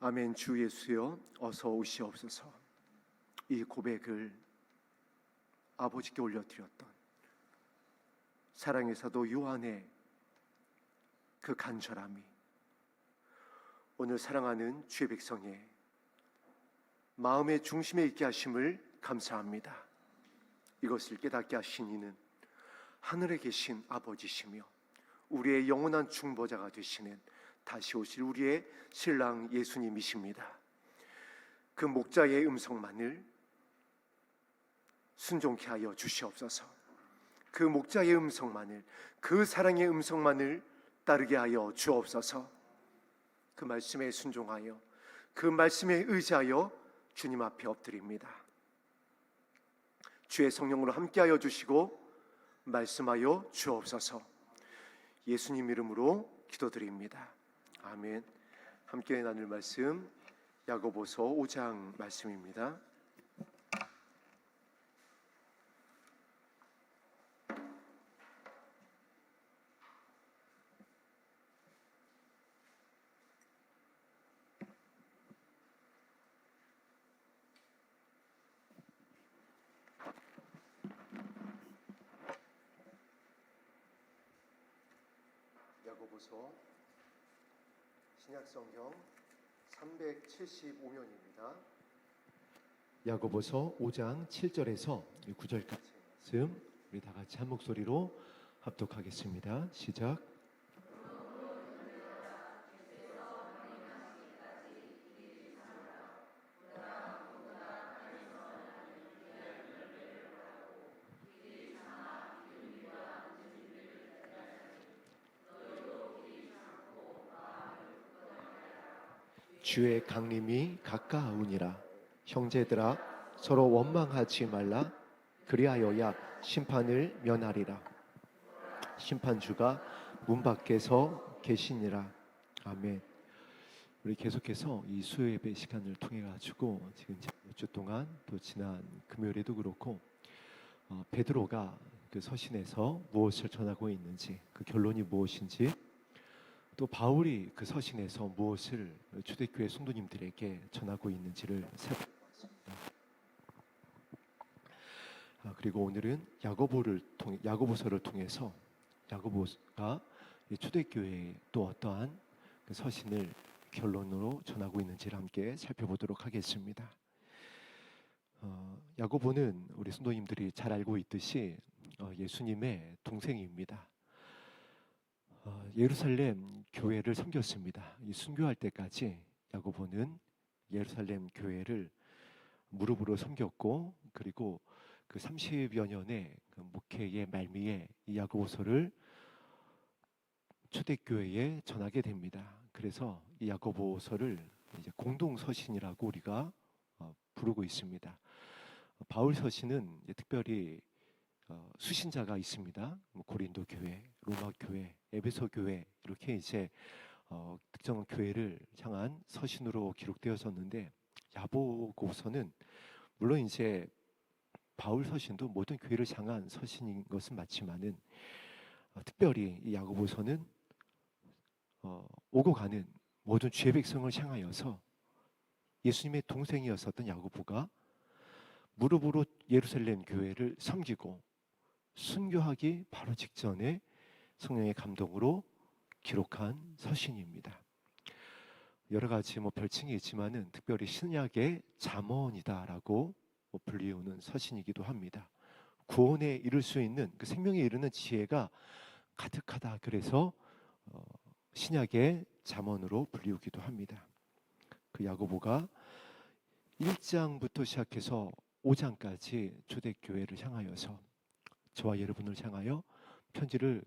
아멘. 주 예수여 어서 오시옵소서. 이 고백을 아버지께 올려드렸던 사랑의 사도 요한의 그 간절함이 오늘 사랑하는 주의 백성의 마음의 중심에 있게 하심을 감사합니다. 이것을 깨닫게 하신 이는 하늘에 계신 아버지시며 우리의 영원한 중보자가 되시는 다시 오실 우리의 신랑 예수님이십니다. 그 목자의 음성만을 순종케 하여 주시옵소서. 그 목자의 음성만을, 그 사랑의 음성만을 따르게 하여 주옵소서. 그 말씀에 순종하여, 그 말씀에 의지하여 주님 앞에 엎드립니다. 주의 성령으로 함께하여 주시고 말씀하여 주옵소서. 예수님 이름으로 기도드립니다. 아멘. 함께 나눌 말씀 야고보서 5장 말씀입니다. 야고보서 신약성경 375면입니다. 야고보서 5장 7절에서 9절까지 말씀 우리 다 같이 한 목소리로 합독하겠습니다. 시작. 주의 강림이 가까우니라. 형제들아 서로 원망하지 말라. 그리하여야 심판을 면하리라. 심판주가 문 밖에서 계시니라. 아멘. 우리 계속해서 이 수요 예배 시간을 통해 가지고 지금 몇 주 동안 또 지난 금요일에도 그렇고 베드로가 그 서신에서 무엇을 전하고 있는지, 그 결론이 무엇인지, 또 바울이 그 서신에서 무엇을 초대교회 성도님들에게 전하고 있는지를 살펴봤습니다. 그리고 오늘은 야고보서를 통해서 야고보가 초대교회에 또 어떠한 그 서신을 결론으로 전하고 있는지를 함께 살펴보도록 하겠습니다. 야고보는 우리 성도님들이 잘 알고 있듯이 예수님의 동생입니다. 예루살렘 교회를 섬겼습니다. 이 순교할 때까지 야고보는 예루살렘 교회를 무릎으로 섬겼고, 그리고 그 30여 년의 그 목회의 말미에 이 야고보서를 초대교회에 전하게 됩니다. 그래서 이 야고보서를 이제 공동서신이라고 우리가 부르고 있습니다. 바울 서신은 특별히 수신자가 있습니다. 고린도 교회, 로마 교회, 에베소 교회 이렇게 이제 특정 교회를 향한 서신으로 기록되어졌는데, 야고보서는 물론 이제 바울 서신도 모든 교회를 향한 서신인 것은 맞지만은 특별히 이 야고보서는 오고 가는 모든 주의 백성을 향하여서 예수님의 동생이었었던 야고보가 무릎으로 예루살렘 교회를 섬기고 순교하기 바로 직전에 성령의 감동으로 기록한 서신입니다. 여러 가지 별칭이 있지만은 특별히 신약의 잠언이다라고 불리우는 서신이기도 합니다. 구원에 이를 수 있는 그 생명에 이르는 지혜가 가득하다. 그래서 신약의 잠언으로 불리우기도 합니다. 그 야고보가 1장부터 시작해서 5장까지 초대교회를 향하여서 저와 여러분을 향하여 편지를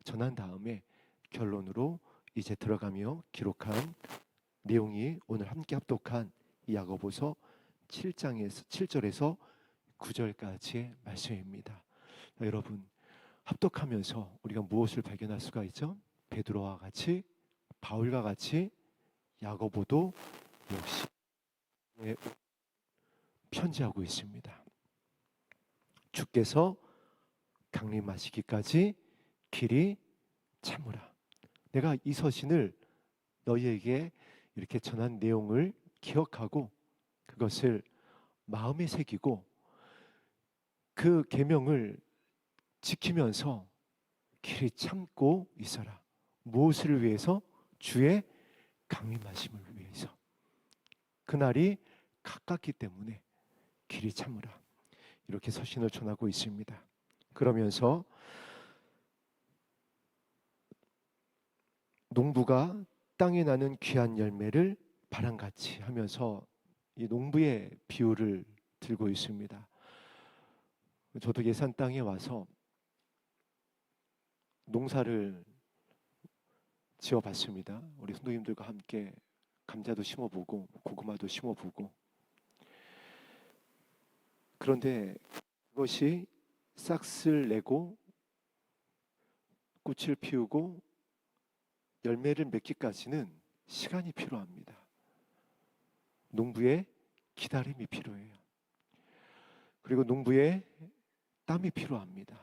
전한 다음에 결론으로 이제 들어가며 기록한 내용이 오늘 함께 합독한 이 야고보서 7절에서 9절까지의 말씀입니다. 여러분, 합독하면서 우리가 무엇을 발견할 수가 있죠? 베드로와 같이, 바울과 같이 야고보도 역시 편지하고 있습니다. 주께서 강림하시기까지 길이 참으라. 내가 이 서신을 너희에게 이렇게 전한 내용을 기억하고 그것을 마음에 새기고 그 계명을 지키면서 길이 참고 있어라. 무엇을 위해서? 주의 강림하심을 위해서. 그날이 가깝기 때문에 길이 참으라. 이렇게 서신을 전하고 있습니다. 그러면서 농부가 땅에 나는 귀한 열매를 바람같이 하면서 이 농부의 비유를 들고 있습니다. 저도 예산 땅에 와서 농사를 지어봤습니다. 우리 선도님들과 함께 감자도 심어보고 고구마도 심어보고. 그런데 그것이 싹을 내고 꽃을 피우고 열매를 맺기까지는 시간이 필요합니다. 농부의 기다림이 필요해요. 그리고 농부의 땀이 필요합니다.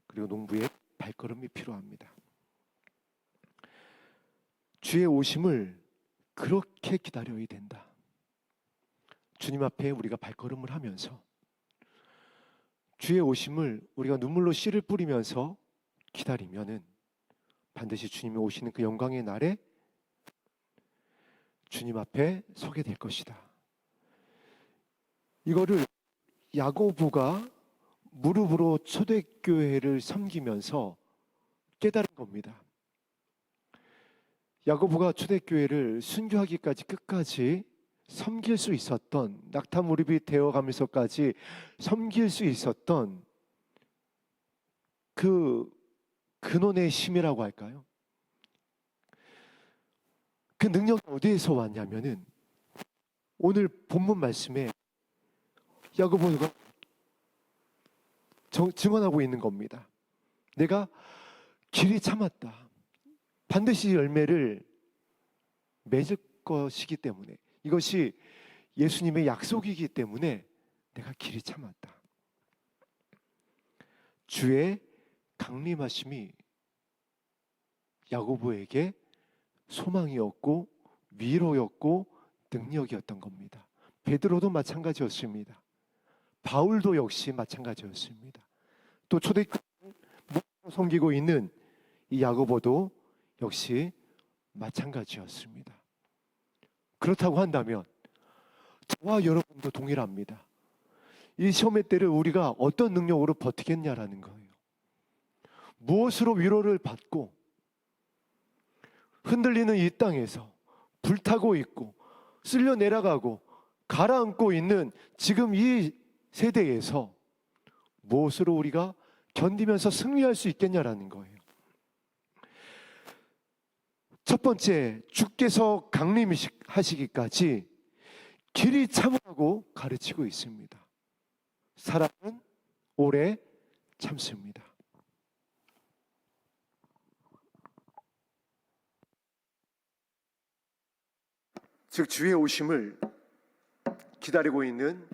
그리고 농부의 발걸음이 필요합니다. 주의 오심을 그렇게 기다려야 된다. 주님 앞에 우리가 발걸음을 하면서 주의 오심을 우리가 눈물로 씨를 뿌리면서 기다리면은 반드시 주님이 오시는 그 영광의 날에 주님 앞에 서게 될 것이다. 이거를 야고보가 무릎으로 초대교회를 섬기면서 깨달은 겁니다. 야고보가 초대교회를 순교하기까지 끝까지 섬길 수 있었던, 낙타무릎이 되어가면서까지 섬길 수 있었던 그 근원의 힘이라고 할까요? 그 능력이 어디에서 왔냐면은 오늘 본문 말씀에 야고보가 증언하고 있는 겁니다. 내가 길이 참았다. 반드시 열매를 맺을 것이기 때문에, 이것이 예수님의 약속이기 때문에 내가 길이 참았다. 주의 강림하심이 야고보에게 소망이었고 위로였고 능력이었던 겁니다. 베드로도 마찬가지였습니다. 바울도 역시 마찬가지였습니다. 또 초대교회를 섬기고 있는 이 야고보도 역시 마찬가지였습니다. 그렇다고 한다면 저와 여러분도 동일합니다. 이 시험의 때를 우리가 어떤 능력으로 버티겠냐라는 거예요. 무엇으로 위로를 받고 흔들리는 이 땅에서 불타고 있고 쓸려 내려가고 가라앉고 있는 지금 이 세대에서 무엇으로 우리가 견디면서 승리할 수 있겠냐라는 거예요. 첫 번째, 주께서 강림하시기까지 길이 참으라고 가르치고 있습니다. 사람은 오래 참습니다. 즉 주의 오심을 기다리고 있는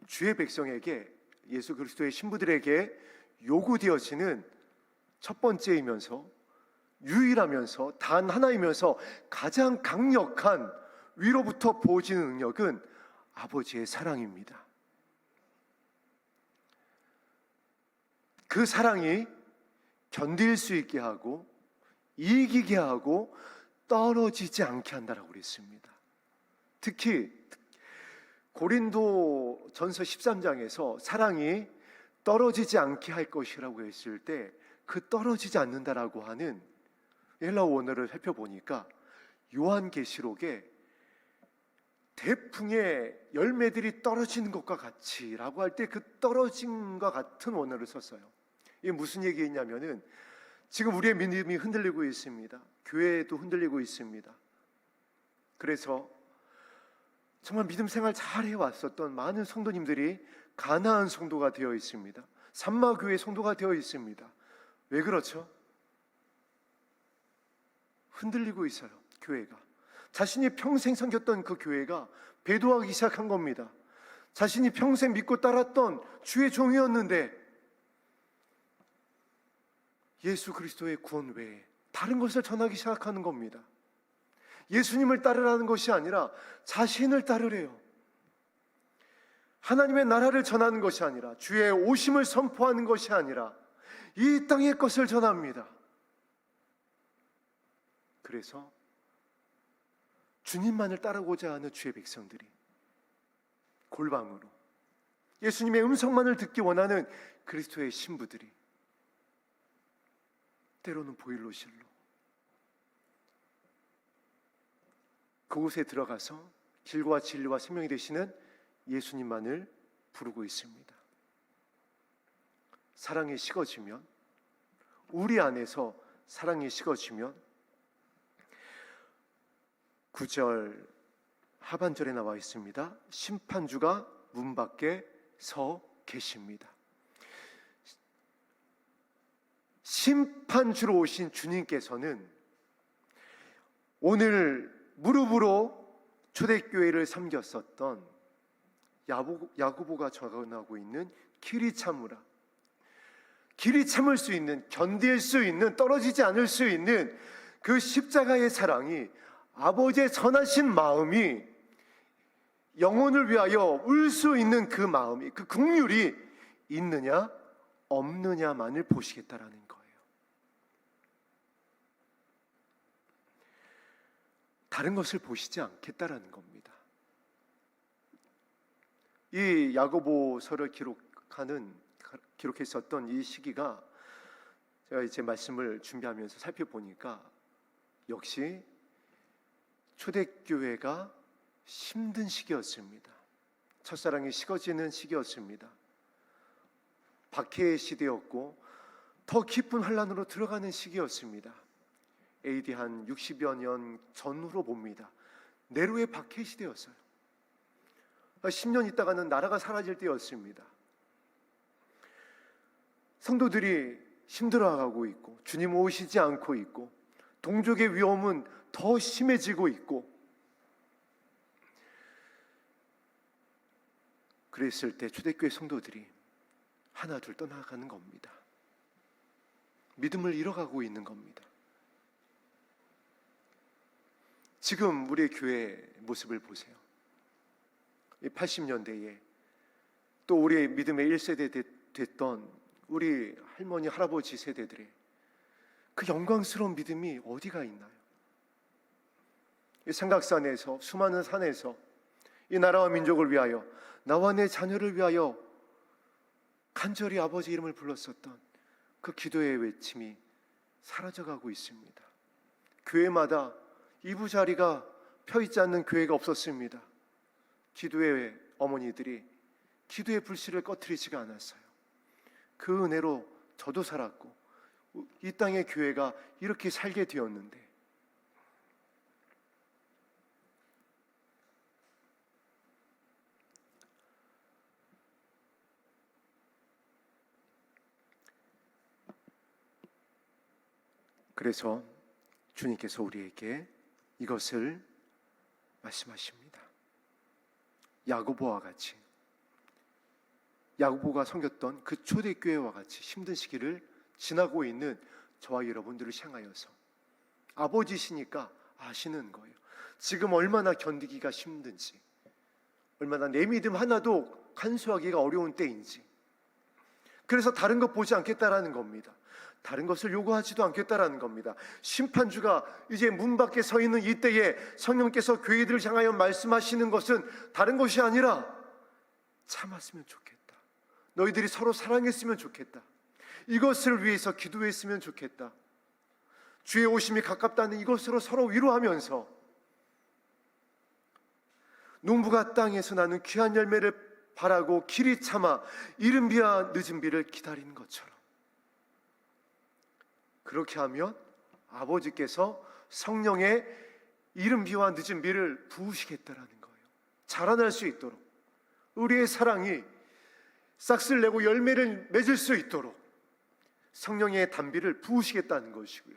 주의 백성에게, 예수 그리스도의 신부들에게 요구되어지는 첫 번째이면서 유일하면서 단 하나이면서 가장 강력한 위로부터 부어지는 능력은 아버지의 사랑입니다. 그 사랑이 견딜 수 있게 하고 이기게 하고 떨어지지 않게 한다라고 그랬습니다. 특히 고린도 전서 13장에서 사랑이 떨어지지 않게 할 것이라고 했을 때 그 떨어지지 않는다라고 하는 헬라어 원어를 살펴보니까 요한계시록에 대풍의 열매들이 떨어지는 것과 같이라고 할 때 그 떨어짐과 같은 원어를 썼어요. 이게 무슨 얘기냐면은 지금 우리의 믿음이 흔들리고 있습니다. 교회도 흔들리고 있습니다. 그래서 정말 믿음 생활 잘 해왔었던 많은 성도님들이 가나안 성도가 되어 있습니다. 산마교회 성도가 되어 있습니다. 왜 그렇죠? 흔들리고 있어요. 교회가 자신이 평생 섬겼던 그 교회가 배도하기 시작한 겁니다. 자신이 평생 믿고 따랐던 주의 종이었는데 예수 그리스도의 구원 외에 다른 것을 전하기 시작하는 겁니다. 예수님을 따르라는 것이 아니라 자신을 따르래요. 하나님의 나라를 전하는 것이 아니라, 주의 오심을 선포하는 것이 아니라 이 땅의 것을 전합니다. 그래서 주님만을 따르고자 하는 주의 백성들이 골방으로, 예수님의 음성만을 듣기 원하는 그리스도의 신부들이 때로는 보일러실로 그곳에 들어가서 길과 진리와 생명이 되시는 예수님만을 부르고 있습니다. 사랑이 식어지면, 우리 안에서 사랑이 식어지면 9절 하반절에 나와 있습니다. 심판주가 문 밖에 서 계십니다. 심판주로 오신 주님께서는 오늘 무릎으로 초대교회를 섬겼었던 야고보가 전하고 있는 길이 참으라, 길이 참을 수 있는, 견딜 수 있는, 떨어지지 않을 수 있는 그 십자가의 사랑이, 아버지의 선하신 마음이, 영혼을 위하여 울 수 있는 그 마음이, 그 긍휼이 있느냐 없느냐만을 보시겠다라는 거예요. 다른 것을 보시지 않겠다라는 겁니다. 이 야고보서를 기록했었던 이 시기가, 제가 이제 말씀을 준비하면서 살펴보니까 역시 초대교회가 힘든 시기였습니다. 첫사랑이 식어지는 시기였습니다. 박해의 시대였고 더 깊은 환란으로 들어가는 시기였습니다. AD 한 60여 년 전후로 봅니다. 네로의 박해 시대였어요. 10년 있다가는 나라가 사라질 때였습니다. 성도들이 힘들어가고 있고 주님 오시지 않고 있고 동족의 위험은 더 심해지고 있고, 그랬을 때 초대교회 성도들이 하나둘 떠나가는 겁니다. 믿음을 잃어가고 있는 겁니다. 지금 우리의 교회 모습을 보세요. 80년대에 또 우리의 믿음의 1세대 됐던 우리 할머니, 할아버지 세대들의 그 영광스러운 믿음이 어디가 있나요? 이 삼각산에서, 수많은 산에서 이 나라와 민족을 위하여, 나와 내 자녀를 위하여 간절히 아버지 이름을 불렀었던 그 기도의 외침이 사라져가고 있습니다. 교회마다 이부자리가 펴있지 않는 교회가 없었습니다. 기도의 어머니들이 기도의 불씨를 꺼트리지가 않았어요. 그 은혜로 저도 살았고 이 땅의 교회가 이렇게 살게 되었는데, 그래서 주님께서 우리에게 이것을 말씀하십니다. 야고보와 같이, 야고보가 섬겼던 그 초대교회와 같이 힘든 시기를 지나고 있는 저와 여러분들을 향하여서, 아버지시니까 아시는 거예요. 지금 얼마나 견디기가 힘든지, 얼마나 내 믿음 하나도 간수하기가 어려운 때인지, 그래서 다른 것 보지 않겠다라는 겁니다. 다른 것을 요구하지도 않겠다라는 겁니다. 심판주가 이제 문 밖에 서 있는 이때에 성령께서 교회들을 향하여 말씀하시는 것은 다른 것이 아니라, 참았으면 좋겠다, 너희들이 서로 사랑했으면 좋겠다, 이것을 위해서 기도했으면 좋겠다, 주의 오심이 가깝다는 이것으로 서로 위로하면서 농부가 땅에서 나는 귀한 열매를 바라고 길이 참아 이른 비와 늦은 비를 기다리는 것처럼, 그렇게 하면 아버지께서 성령의 이른 비와 늦은 비를 부으시겠다라는 거예요. 자라날 수 있도록, 우리의 사랑이 싹을 내고 열매를 맺을 수 있도록 성령의 단비를 부으시겠다는 것이고요.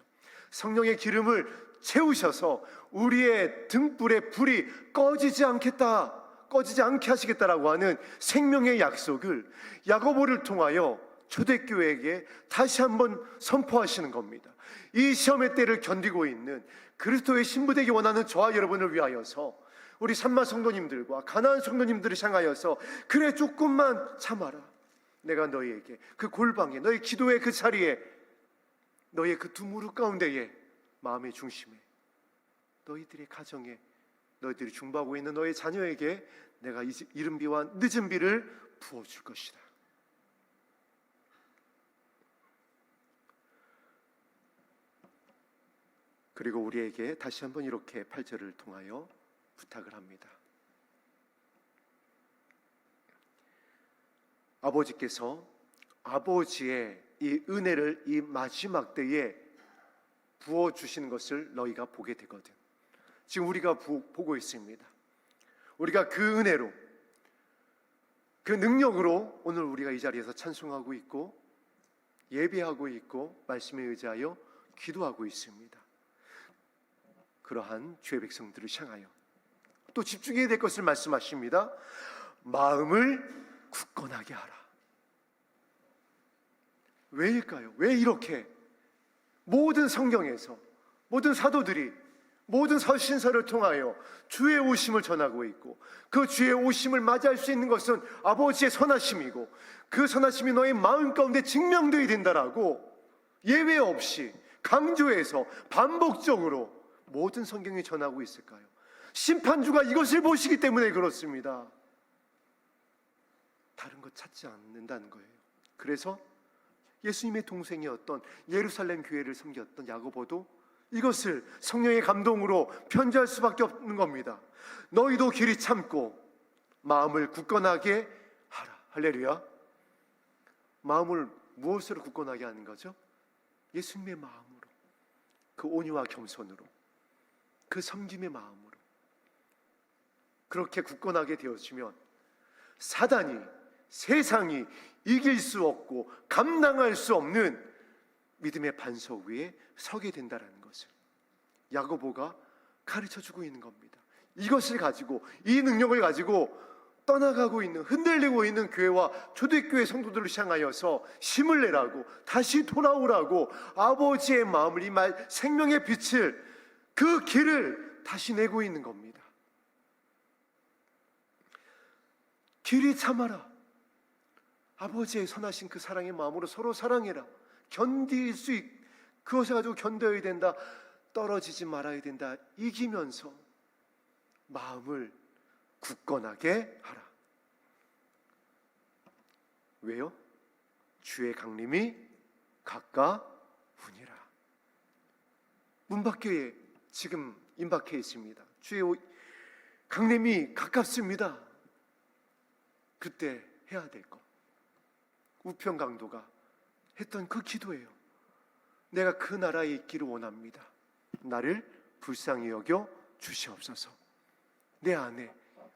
성령의 기름을 채우셔서 우리의 등불의 불이 꺼지지 않게 하시겠다라고 하는 생명의 약속을 야고보를 통하여 초대교회에게 다시 한번 선포하시는 겁니다. 이 시험의 때를 견디고 있는 그리스도의 신부되기 원하는 저와 여러분을 위하여서, 우리 산마 성도님들과 가나안 성도님들을 향하여서, 그래 조금만 참아라. 내가 너희에게 그 골방에, 너희 기도의 그 자리에, 너희의 그 두 무릎 가운데에, 마음의 중심에, 너희들의 가정에, 너희들이 중보하고 있는 너희 자녀에게 내가 이른 비와 늦은 비를 부어줄 것이다. 그리고 우리에게 다시 한번 이렇게 8절을 통하여 부탁을 합니다. 아버지께서 아버지의 이 은혜를 이 마지막 때에 부어주시는 것을 너희가 보게 되거든. 지금 우리가 보고 있습니다. 우리가 그 은혜로, 그 능력으로 오늘 우리가 이 자리에서 찬송하고 있고 예배하고 있고 말씀에 의지하여 기도하고 있습니다. 그러한 주의 백성들을 향하여 또 집중해야 될 것을 말씀하십니다. 마음을 굳건하게 하라. 왜일까요? 왜 이렇게 모든 성경에서 모든 사도들이 모든 서신서를 통하여 주의 오심을 전하고 있고, 그 주의 오심을 맞이할 수 있는 것은 아버지의 선하심이고, 그 선하심이 너의 마음 가운데 증명되어야 된다라고 예외 없이 강조해서 반복적으로 모든 성경이 전하고 있을까요? 심판주가 이것을 보시기 때문에 그렇습니다. 다른 것 찾지 않는다는 거예요. 그래서 예수님의 동생이었던 예루살렘 교회를 섬겼던 야고보도 이것을 성령의 감동으로 편지할 수밖에 없는 겁니다. 너희도 길이 참고 마음을 굳건하게 하라. 할렐루야. 마음을 무엇으로 굳건하게 하는 거죠? 예수님의 마음으로, 그 온유와 겸손으로, 그 섬김의 마음으로. 그렇게 굳건하게 되어지면 사단이, 세상이 이길 수 없고 감당할 수 없는 믿음의 반석 위에 서게 된다는 것을 야고보가 가르쳐주고 있는 겁니다. 이것을 가지고, 이 능력을 가지고 떠나가고 있는, 흔들리고 있는 교회와 초대교회 성도들을 향하여서 힘을 내라고, 다시 돌아오라고, 아버지의 마음을, 이 말 생명의 빛을, 그 길을 다시 내고 있는 겁니다. 길이 참아라. 아버지의 선하신 그 사랑의 마음으로 서로 사랑해라. 견딜 수 그것을 가지고 견뎌야 된다. 떨어지지 말아야 된다. 이기면서 마음을 굳건하게 하라. 왜요? 주의 강림이 가까우니라. 문 밖에 지금 임박해 있습니다. 주의 강림이 가깝습니다. 그때 해야 될 것, 우편강도가 했던 그 기도예요. 내가 그 나라에 있기를 원합니다. 나를 불쌍히 여겨 주시옵소서. 내 안에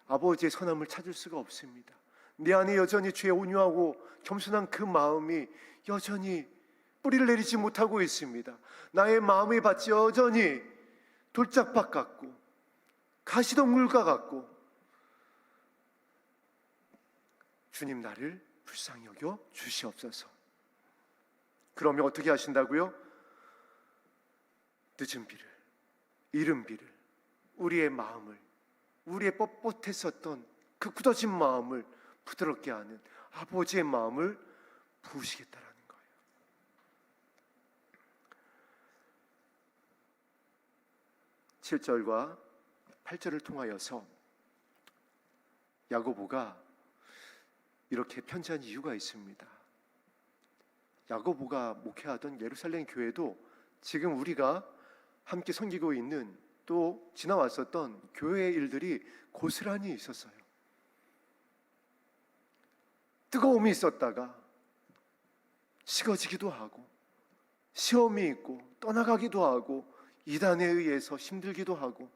아버지의 선함을 찾을 수가 없습니다. 내 안에 여전히 주의 온유하고 겸손한 그 마음이 여전히 뿌리를 내리지 못하고 있습니다. 나의 마음의 밭이 여전히 돌짝밭 같고 가시덤불과 같고, 주님 나를 불쌍히 여겨 주시옵소서. 그러면 어떻게 하신다고요? 늦은 비를, 이른 비를, 우리의 마음을, 우리의 뻣뻣했었던 그 굳어진 마음을 부드럽게 하는 아버지의 마음을 부으시겠다라는 거예요. (7절과 8절을) 통하여서 야고보가 이렇게 편지한 이유가 있습니다. 야고보가 목회하던 예루살렘 교회도 지금 우리가 함께 섬기고 있는, 또 지나왔었던 교회의 일들이 고스란히 있었어요. 뜨거움이 있었다가 식어지기도 하고, 시험이 있고 떠나가기도 하고, 이단에 의해서 힘들기도 하고,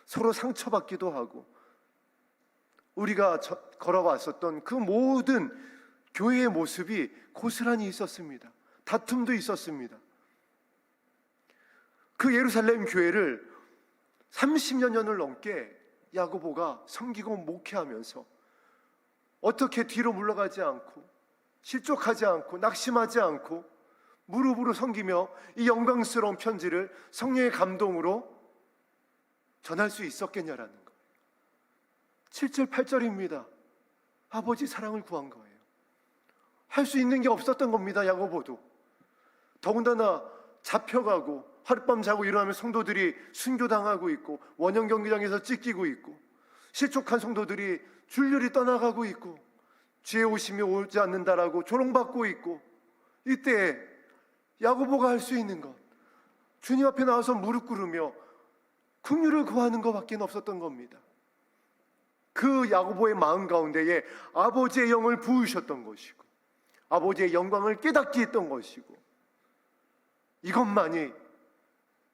서로 상처받기도 하고, 우리가 걸어왔었던 그 모든 교회의 모습이 고스란히 있었습니다. 다툼도 있었습니다. 그 예루살렘 교회를 30년을 넘게 야고보가 섬기고 목회하면서 어떻게 뒤로 물러가지 않고 실족하지 않고 낙심하지 않고 무릎으로 섬기며 이 영광스러운 편지를 성령의 감동으로 전할 수 있었겠냐라는 거예요. 7절 8절입니다. 아버지 사랑을 구한 거예요. 할 수 있는 게 없었던 겁니다. 야고보도. 더군다나 잡혀가고 하룻밤 자고 일어나면 성도들이 순교당하고 있고 원형 경기장에서 찢기고 있고 실족한 성도들이 줄줄이 떠나가고 있고 주의 오심이 오지 않는다라고 조롱받고 있고, 이때 야고보가 할 수 있는 것, 주님 앞에 나와서 무릎 꿇으며 긍휼을 구하는 것밖에 없었던 겁니다. 그 야고보의 마음 가운데에 아버지의 영을 부으셨던 것이고 아버지의 영광을 깨닫게 했던 것이고, 이것만이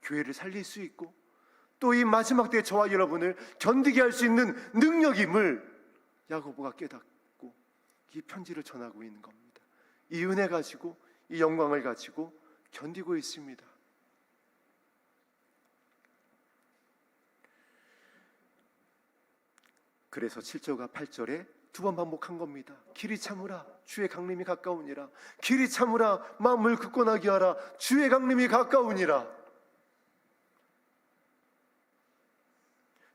교회를 살릴 수 있고 또 이 마지막 때에 저와 여러분을 견디게 할 수 있는 능력임을 야고보가 깨닫고 이 편지를 전하고 있는 겁니다. 이 은혜 가지고 이 영광을 가지고 견디고 있습니다. 그래서 7절과 8절에 두 번 반복한 겁니다. 길이 참으라 주의 강림이 가까우니라. 길이 참으라 마음을 굳건하게 하라 주의 강림이 가까우니라.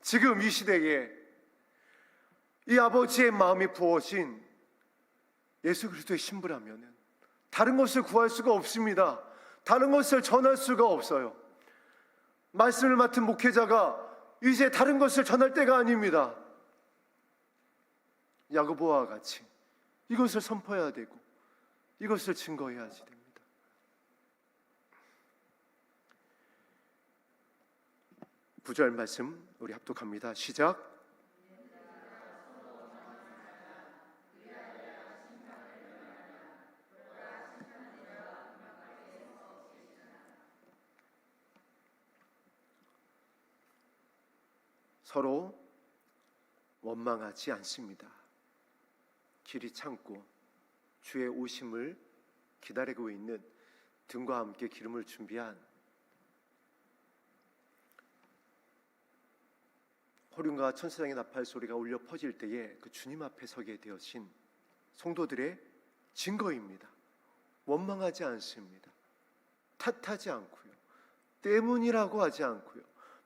지금 이 시대에 이 아버지의 마음이 부어진 예수 그리스도의 신부라면 다른 것을 구할 수가 없습니다. 다른 것을 전할 수가 없어요. 말씀을 맡은 목회자가 이제 다른 것을 전할 때가 아닙니다. 야고보와 같이 이것을 선포해야 되고 이것을 증거해야지 됩니다. 구절 말씀 우리 합독합니다. 시작. 서로 원망하지 않습니다. 길이 참고 주의 오심을 기다리고 있는 등과 함께 기름을 준비한 호륜과 천사장의 나팔 소리가 울려 퍼질 때에 그 주님 앞에 서게 되어진 성도들의 증거입니다. 원망하지 않습니다. 탓하지 않고요. 때문이라고 하지 않고요.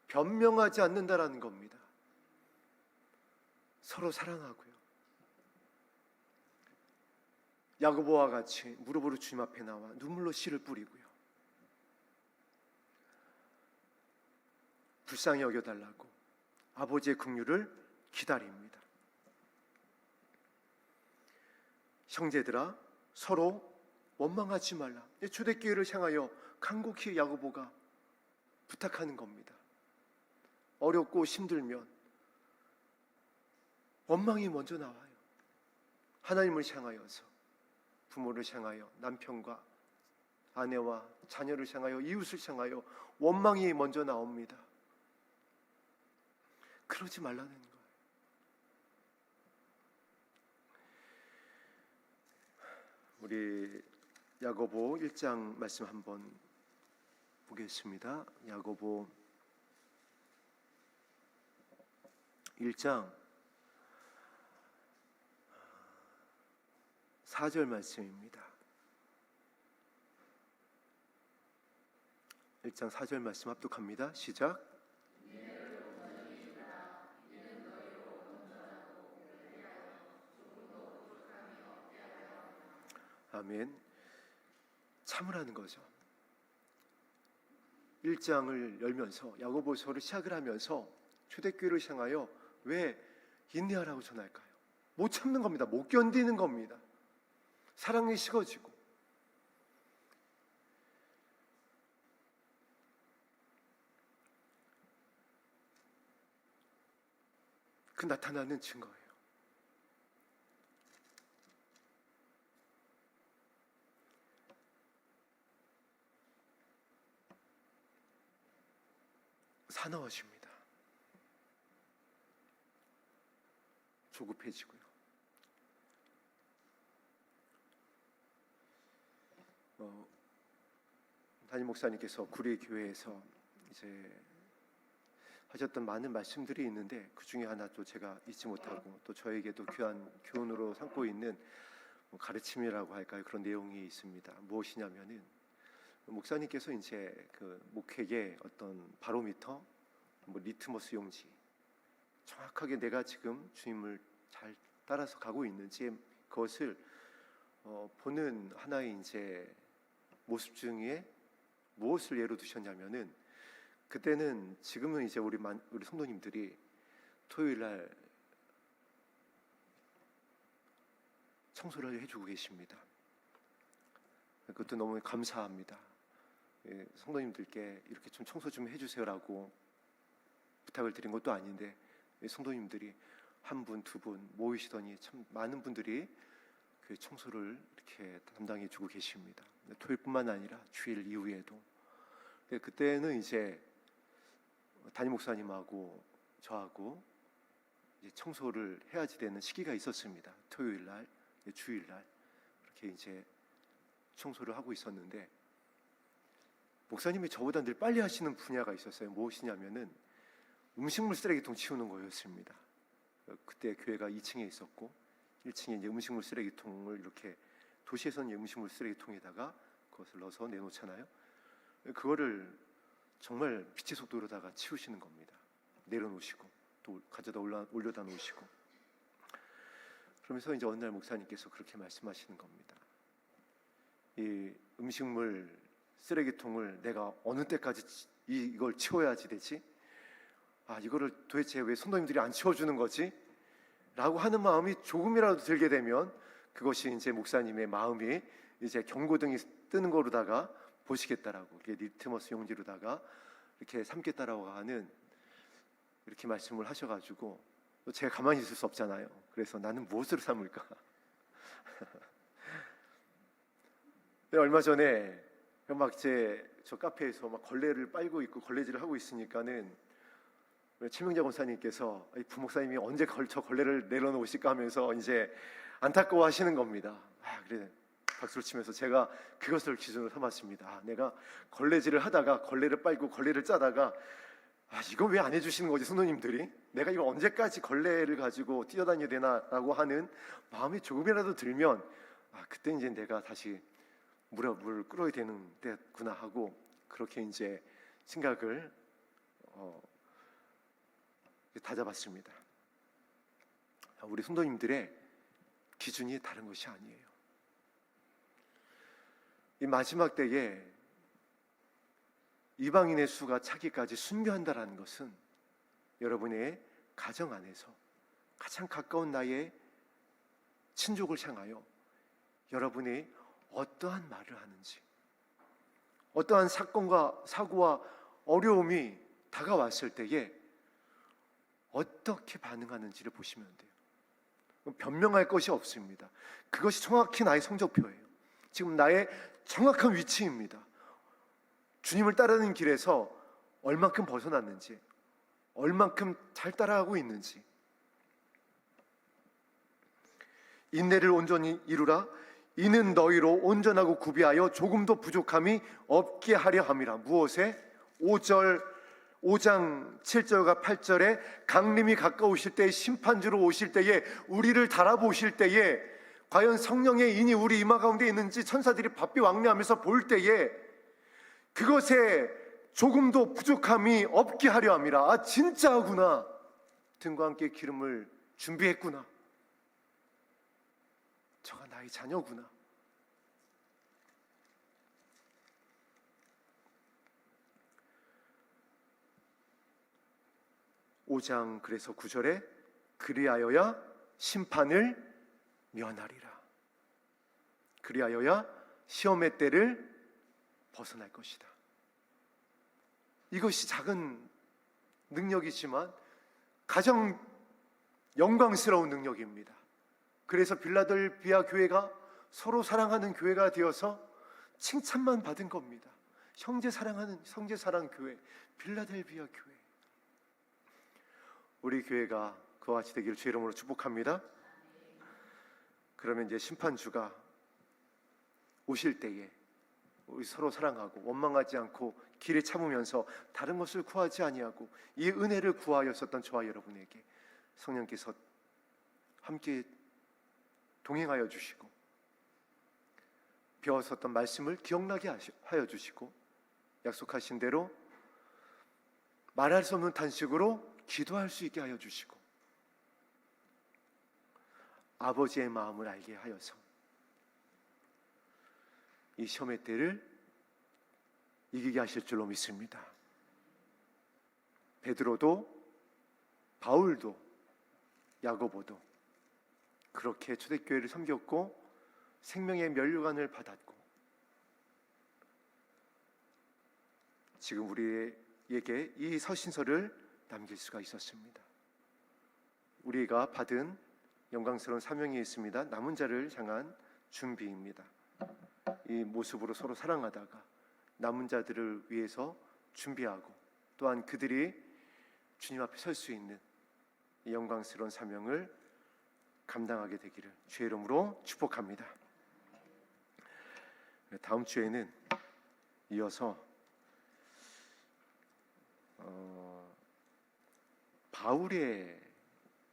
변명하지 않는다라는 겁니다. 서로 사랑하고요. 야고보와 같이 무릎으로 주님 앞에 나와 눈물로 씨를 뿌리고요. 불쌍히 여겨달라고 아버지의 긍휼을 기다립니다. 형제들아 서로 원망하지 말라. 초대교회를 향하여 간곡히 야고보가 부탁하는 겁니다. 어렵고 힘들면 원망이 먼저 나와요. 하나님을 향하여서, 부모를 향하여, 남편과 아내와 자녀를 향하여, 이웃을 향하여 원망이 먼저 나옵니다. 그러지 말라는 거예요. 우리 야고보 1장 말씀 한번 보겠습니다. 야고보 1장 4절 말씀입니다. 1장 4절 말씀 합독합니다. 시작. 아멘. 참으라는 거죠. 1장을 열면서 야고보서를 시작을 하면서 초대교회를 향하여 왜 인내하라고 전할까요? 못 참는 겁니다. 못 견디는 겁니다. 사랑이 식어지고 그 나타나는 증거예요. 사나워집니다. 조급해지고요. 담임 목사님께서 구리 교회에서 이제 하셨던 많은 말씀들이 있는데 그 중에 하나 또 제가 잊지 못하고 또 저에게도 귀한 교훈으로 삼고 있는 가르침이라고 할까요? 그런 내용이 있습니다. 무엇이냐면은 목사님께서 이제 그 목회의 어떤 바로미터, 리트머스 용지, 정확하게 내가 지금 주님을 잘 따라서 가고 있는지 그것을 보는 하나의 이제 모습 중에 무엇을 예로 두셨냐면은, 그때는 지금은 이제 우리 성도님들이 토요일 날 청소를 해주고 계십니다. 그것도 너무 감사합니다. 성도님들께 이렇게 좀 청소 좀 해주세요라고 부탁을 드린 것도 아닌데 성도님들이 한 분, 두 분 모이시더니 참 많은 분들이 그 청소를 이렇게 담당해주고 계십니다. 토요일뿐만 아니라 주일 이후에도. 그때는 이제 담임 목사님하고 저하고 이제 청소를 해야지 되는 시기가 있었습니다. 토요일 날, 주일 날 이렇게 이제 청소를 하고 있었는데, 목사님이 저보다 늘 빨리 하시는 분야가 있었어요. 무엇이냐면은 음식물 쓰레기통 치우는 거였습니다. 그때 교회가 2층에 있었고 1층에 이제 음식물 쓰레기통을 이렇게, 도시에서는 음식물 쓰레기통에다가 그것을 넣어서 내놓잖아요. 그거를 정말 빛의 속도로다가 치우시는 겁니다. 내려놓으시고 또 가져다 올려다 놓으시고. 그러면서 이제 어느 날 목사님께서 그렇게 말씀하시는 겁니다. 이 음식물 쓰레기통을 내가 어느 때까지 이걸 치워야지 되지? 이거를 도대체 왜 성도님들이 안 치워주는 거지? 라고 하는 마음이 조금이라도 들게 되면 그것이 이제 목사님의 마음이 이제 경고등이 뜨는 거로다가 보시겠다라고, 이게 리트머스 용지로다가 이렇게 삼겠다라고 하는 이렇게 말씀을 하셔가지고, 제가 가만히 있을 수 없잖아요. 그래서 나는 무엇으로 삼을까? 얼마 전에 막 저 카페에서 막 걸레를 빨고 있고 걸레질을 하고 있으니까는 최명자 권사님께서 부목사님이 언제 저 걸레를 내려놓으실까 하면서 이제 안타까워 하시는 겁니다. 그래 박수를 치면서 제가 그것을 기준으로 삼았습니다. 내가 걸레질을 하다가 걸레를 빨고 걸레를 짜다가 이거 왜 안 해주시는 거지 성도님들이? 내가 이거 언제까지 걸레를 가지고 뛰어다녀야 되나라고 하는 마음이 조금이라도 들면 그때 이제 내가 다시 물을 끓여야 되는 때구나 하고, 그렇게 이제 생각을 다잡았습니다. 우리 성도님들의 기준이 다른 것이 아니에요. 이 마지막 때에 이방인의 수가 차기까지 순교한다라는 것은 여러분의 가정 안에서 가장 가까운 나의 친족을 향하여 여러분이 어떠한 말을 하는지, 어떠한 사건과 사고와 어려움이 다가왔을 때에 어떻게 반응하는지를 보시면 돼요. 변명할 것이 없습니다. 그것이 정확히 나의 성적표예요. 지금 나의 정확한 위치입니다. 주님을 따르는 길에서 얼만큼 벗어났는지, 얼만큼 잘 따라가고 있는지. 인내를 온전히 이루라. 이는 너희로 온전하고 구비하여 조금도 부족함이 없게 하려 함이라. 무엇에? 5장 7절과 8절에 강림이 가까우실 때, 심판주로 오실 때에, 우리를 달아보실 때에 과연 성령의 인이 우리 이마 가운데 있는지 천사들이 바삐 왕래하면서 볼 때에 그것에 조금도 부족함이 없게 하려 함이라. 진짜구나. 등과 함께 기름을 준비했구나. 저가 나의 자녀구나. (5장) 그래서 9절에 그리하여야 심판을 면하리라. 그리하여야 시험의 때를 벗어날 것이다. 이것이 작은 능력이지만 가장 영광스러운 능력입니다. 그래서 빌라델비아 교회가 서로 사랑하는 교회가 되어서 칭찬만 받은 겁니다. 형제 사랑하는 형제 사랑 교회, 빌라델비아 교회. 우리 교회가 그와 같이 되기를 주의 이름으로 축복합니다. 그러면 이제 심판주가 오실 때에 우리 서로 사랑하고 원망하지 않고 길에 참으면서 다른 것을 구하지 아니하고 이 은혜를 구하였었던 저와 여러분에게 성령께서 함께 동행하여 주시고 배웠었던 말씀을 기억나게 하여 주시고, 약속하신 대로 말할 수 없는 단식으로 기도할 수 있게 하여 주시고, 아버지의 마음을 알게 하여서 이 시험의 때를 이기게 하실 줄로 믿습니다. 베드로도 바울도 야고보도 그렇게 초대교회를 섬겼고 생명의 면류관을 받았고, 지금 우리에게 이 서신서를 남길 수가 있었습니다. 우리가 받은 영광스러운 사명이 있습니다. 남은 자를 향한 준비입니다. 이 모습으로 서로 사랑하다가 남은 자들을 위해서 준비하고, 또한 그들이 주님 앞에 설 수 있는 이 영광스러운 사명을 감당하게 되기를 주의 이름으로 축복합니다. 다음 주에는 이어서 바울의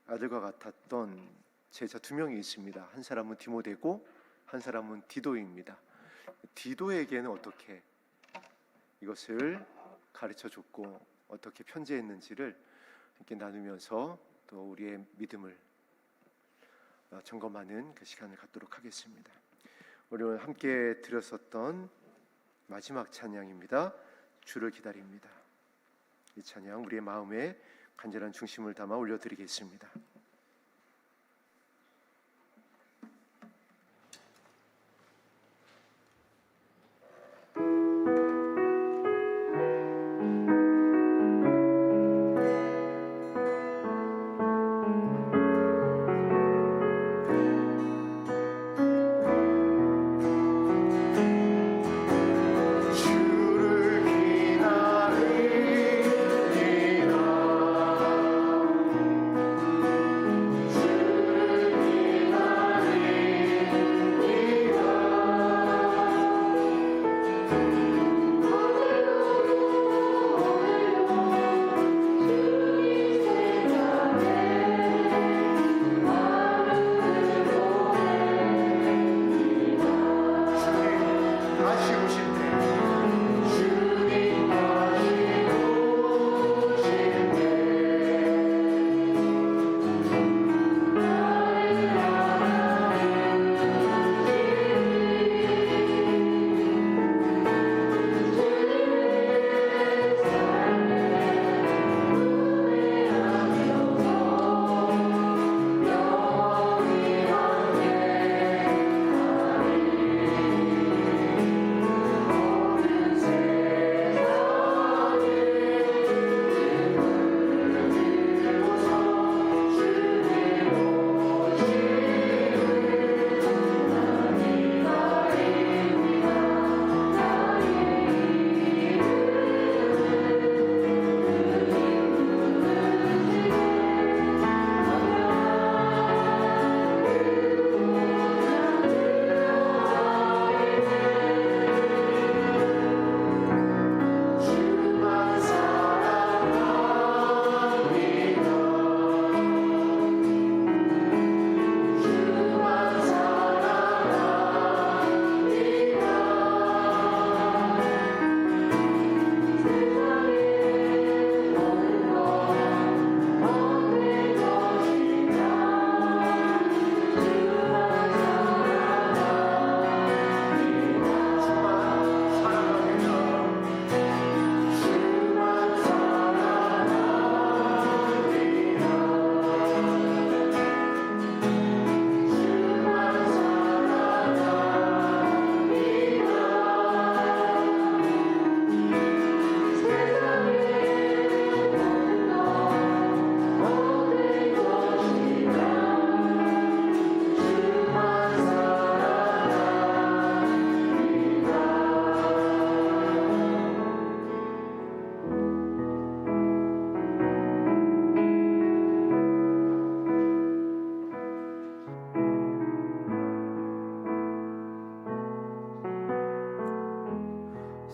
아들과 같았던 제자 두 명이 있습니다. 한 사람은 디모데고 한 사람은 디도입니다. 디도에게는 어떻게 이것을 가르쳐 줬고 어떻게 편지했는지를 함께 나누면서 또 우리의 믿음을 점검하는 그 시간을 갖도록 하겠습니다. 우리 오늘 함께 드렸었던 마지막 찬양입니다. 주를 기다립니다. 이 찬양 우리의 마음에 간절한 중심을 담아 올려드리겠습니다.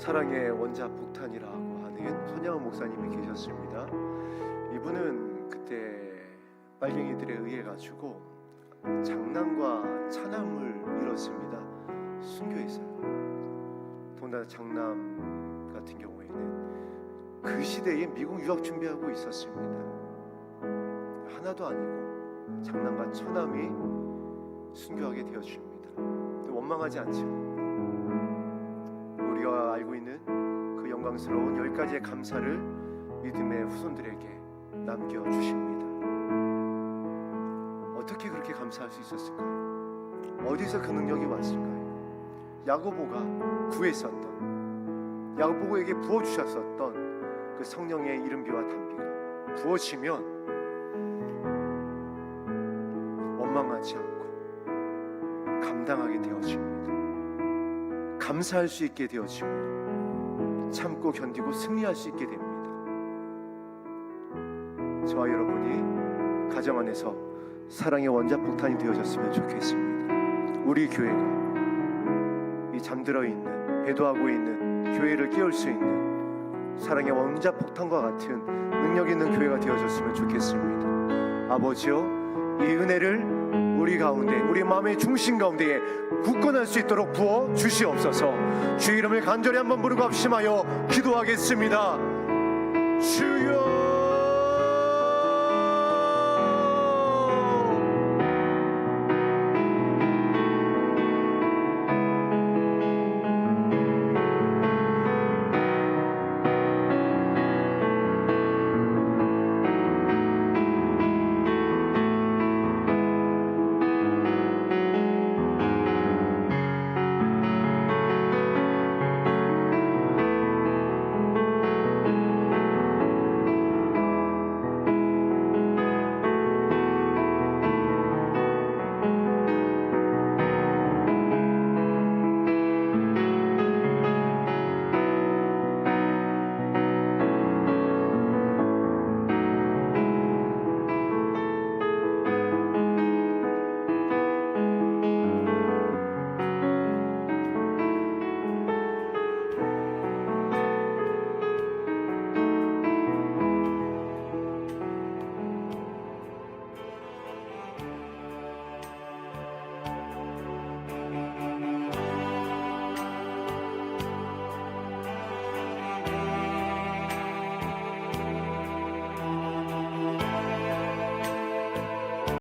사랑의 원자 폭탄이라고 하는 손양원 목사님이 계셨습니다. 이분은 그때 빨갱이들에 의해 가지고 장남과 차남을 잃었습니다. 순교했어요. 더군다나 장남 같은 경우에는 그 시대에 미국 유학 준비하고 있었습니다. 하나도 아니고 장남과 처남이 순교하게 되어줍니다. 원망하지 않죠. 우리가 알고 있는 그 영광스러운 10가지의 감사를 믿음의 후손들에게 남겨주십니다. 어떻게 그렇게 감사할 수 있었을까요? 어디서 그 능력이 왔을까요? 야고보가 구했었던, 야고보에게 부어주셨었던 그 성령의 이른비와 단비가 부어지면 원망하지 않고 감당하게 되어집니다. 감사할 수 있게 되어지며 참고 견디고 승리할 수 있게 됩니다. 저와 여러분이 가정 안에서 사랑의 원자폭탄이 되어졌으면 좋겠습니다. 우리 교회가 이 잠들어 있는, 배도하고 있는 교회를 깨울 수 있는 사랑의 원자폭탄과 같은 능력 있는 교회가 되어졌으면 좋겠습니다. 아버지여, 이 은혜를 우리 가운데, 우리 마음의 중심 가운데에 굳건할 수 있도록 부어 주시옵소서. 주의 이름을 간절히 한번 부르고 합심하여 기도하겠습니다. 주여.